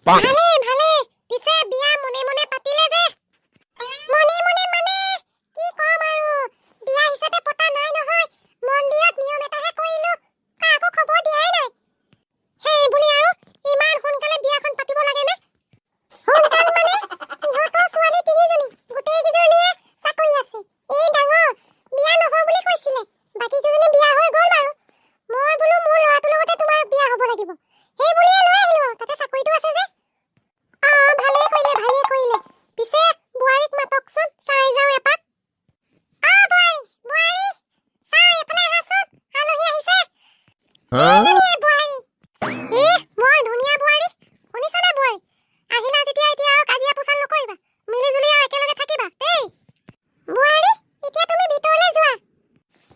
ভালে ভালে পিছে বিয়া মনে মনে পাতিলে যে মনে মনে মানে কি কম আৰু বিয়া হিচাপে পতা নাই নহয় মন্দিৰত নিয়ম এটাহে কৰিলো কাকো খবৰ দিয়াই নাই হেই বুলি আৰু ইমান সোনকালে বিয়াখন পাতিব লাগে নে সোনকাল মানে ইহঁতৰ ছোৱালী তিনিজনী গোটেই কেইজনীয়ে চাকৰি আছে এই ডাঙৰ বিয়া নহয় বুলি কৈছিলে বাকি কেইজনী বিয়া হৈ গ'ল বাৰু মই বোলো মোৰ ল'ৰাটোৰ লগতে তোমাৰ বিয়া হ'ব লাগিব হেই বুলিয়ে লৈ আহিলো তাতে চাকৰিটো আছে যে ভালে কৰিলে পিছে বুৱাৰীক মাতকচোন চাই যাও এপাক বুৱাৰী চাই এফালে আহাচোন আলহী আহিছে বুৱাৰী বৰ ধুনীয়া বুৱাৰী শুনিছানে বুৱাৰী আহিলা যেতিয়া এতিয়া আৰু কাজিয়া পোছাল নকৰিবা মিলি জুলি আৰু একেলগে থাকিবা দেই বুৱাৰী এতিয়া তুমি ভিতৰলৈ যোৱা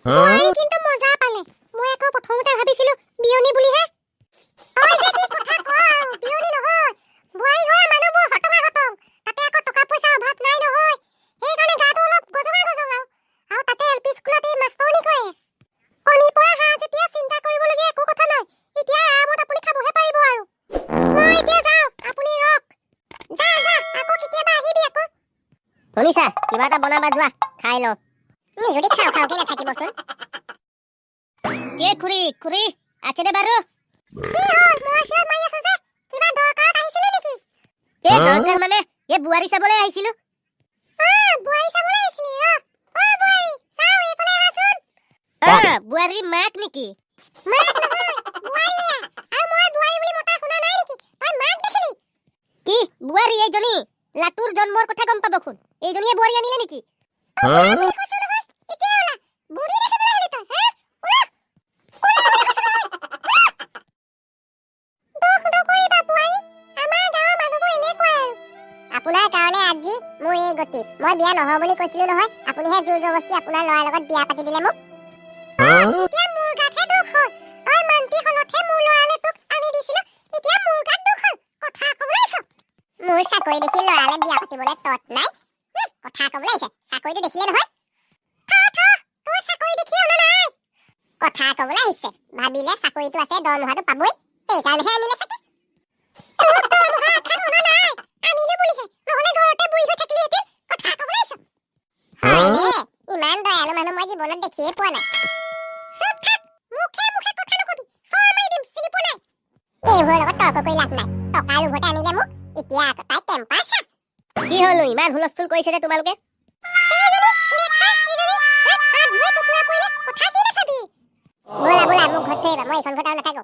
বুৱাৰী কিন্তু মজা পালে মই আকৌ প্ৰথমতে ভাবিছিলো বিয়নী বুলিহে ঐ যে কি কথা কও আৰু বিয়নী নহয় বুৱাৰী ঘৰৰ মানুহবোৰ হতমা হতম তাতে আকৌ টকা পইচা অভাৱ নাই নহয় সেইকাৰণে গাটো অলপ গজঙা আৰু তাতে এলপি স্কুলত এই মাষ্টৰনি কৰে কণী পৰা হাঁহ যেতিয়া চিন্তা কৰিবলগীয়া একো কথা নাই এতিয়া আৰামত আপুনি খাবহে পাৰিব আৰু মই এতিয়া যাওঁ আপুনি ৰখ যা আকৌ কেতিয়াবা আহিবি আকৌ শুনিছা কিবা এটা বনাবা যোৱা খাই লওঁ নিহুদি খাওঁকে নাথাকিবচোন খুৰী আছে দে বাৰু কি হ'ল মোৰ চিঞৰ মাৰি আছ যে কিবা দৰকাৰত আহিছিলে নেকি দৰকাৰ মানে বুৱাৰী চাবলৈ আহিছিলো বুৱাৰী চাবলৈ আহিছিলি বুৱাৰী চাও এইফালে আহাচোন বুৱাৰী মাক নেকি মাক নহয় বুৱাৰীয়া আৰু মই বুৱাৰী বুলি মতা শুনা নাই নেকি তই মাক দেখিলি কি বুৱাৰী এইজনী লাটুৰ জন্মৰ কথা গম পাব খুন এইজনীয়ে বুৱাৰী আনিলে নেকি কৈছো নহয় এতিয়া ওলা বুঢ়ী দেখিবলৈ আহিলি তই ওলা কৈছো নহয় দুখ নকৰিবা বুৱাৰী আমাৰ গাঁৱৰ মানুহবোৰ এনেকুৱাই আৰু আপোনাৰ কাৰণে আজি মোৰ এই গতি মই বিয়া নহওঁ বুলি কৈছিলো নহয় আপুনিহে জোৰ জবস্তি আপোনাৰ ল'ৰাৰ লগত বিয়া পাতি দিলে মোক এতিয়া মোৰ গাতহে দুখ হ'ল তই মান্তি হলতহে মোৰ ল'ৰালে তোক আনি দিছিলো এতিয়া মোৰ গাত দুখ হ'ল কথা ক'বলৈ আহিছ মোৰ চাকৰি দেখি ল'ৰালে বিয়া পাতিবলৈ তত নাই কথা ক'বলৈ আহিছে চাকৰিটো দেখিলে নহয় তোৰ চাকৰি দেখি অনা নাই কথা ক'বলৈ আহিছে ভাবিলে চাকৰিটো আছে দৰমহাটো পাবই সেইকাৰণেহে আনিলে চাগে তোক দৰমহা আশাত অনা নাই আনিলে বুলিহে নহ'লে ঘৰতে বুঢ়ী হৈ থাকিলিহেঁতেন কথা ক'বলৈ আহিছ হয়নে ইমান দয়ালু মানুহ মই জীৱনত দেখিয়ে পোৱা নাই চুপ থাক মুখে কথা নকবি চৰ মাৰি দিম চিনি পোৱা নাই এইবোৰৰ লগত তৰ্ক কৰি লাভ নাই টকা লোভতে আনিলে মোক এতিয়া আকৌ তাই টেম্পাৰ চা কি হলো ইমান হুলস্থুল কৰিছে নে তোমালোকে বলা মোক ঘৰত থৈ আহিবা মই এইখন ঘৰত আৰু নাথাকো